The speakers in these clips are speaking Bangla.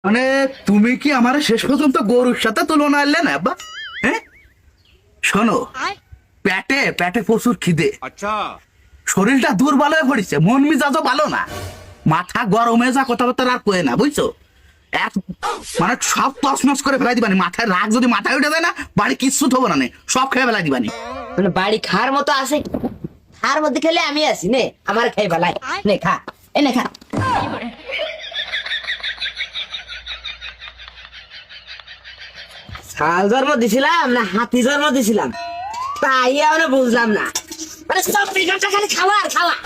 মানে তুমি কি আমার শেষ পর্যন্ত গরুর সাথে তুলনা আনলে না আব্বা? হ্যাঁ, শোনো, পেটে পেটে প্রচুর খিদে, अच्छा শরীরটা দুর্বল হয়ে পড়েছে, মন মেজাজও ভালো না, মাথা গরম হয়ে যা, কথাবার্তা আর কয়ে না, বুঝছো? এক মানে সব তছনছ করে ফেলাই দিবানি, মাথায় রাগ যদি মাথায় উঠে যায় না, বাড়ি কিচ্ছু থবো না, সব খেয়ে ফেলাই দিবানি। মানে বাড়ি খাওয়ার মতো আছে, খাওয়ার মধ্যে খেলে আমি আছি নে, আমার খাই বেলায় নে খা, এনে খা। শাল জন্ম দিছিলাম না হাতি জন্ম দিছিলাম তাই আমরা বুঝলাম না, মানে সব পিঠটা খালি খাওয়া আর খাওয়া।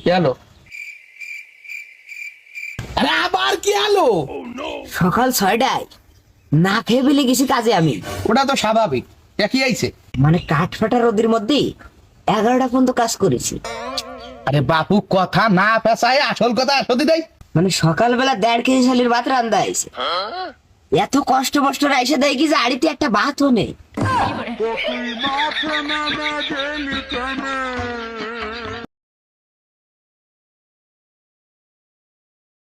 গেলো, আরে আবার কি আলো? সকাল 6টায় না খেয়ে বেলে গেছি কাজে আমি, ওটা তো স্বাভাবিক, একই আইছে। মানে কাঠ ফাটা রোদের মধ্যে 11টা পর্যন্ত কাজ করেছি। আরে বাপু, কথা না পেঁচায় আসল কথা সত্যি দেয়। মানে সকালবেলা 1.5 কেজি শালির ভাত রান্দা আইছে, এত কষ্ট কষ্ট রাইসে দেয় কি যে আড়িতে একটা ভাতও নেই।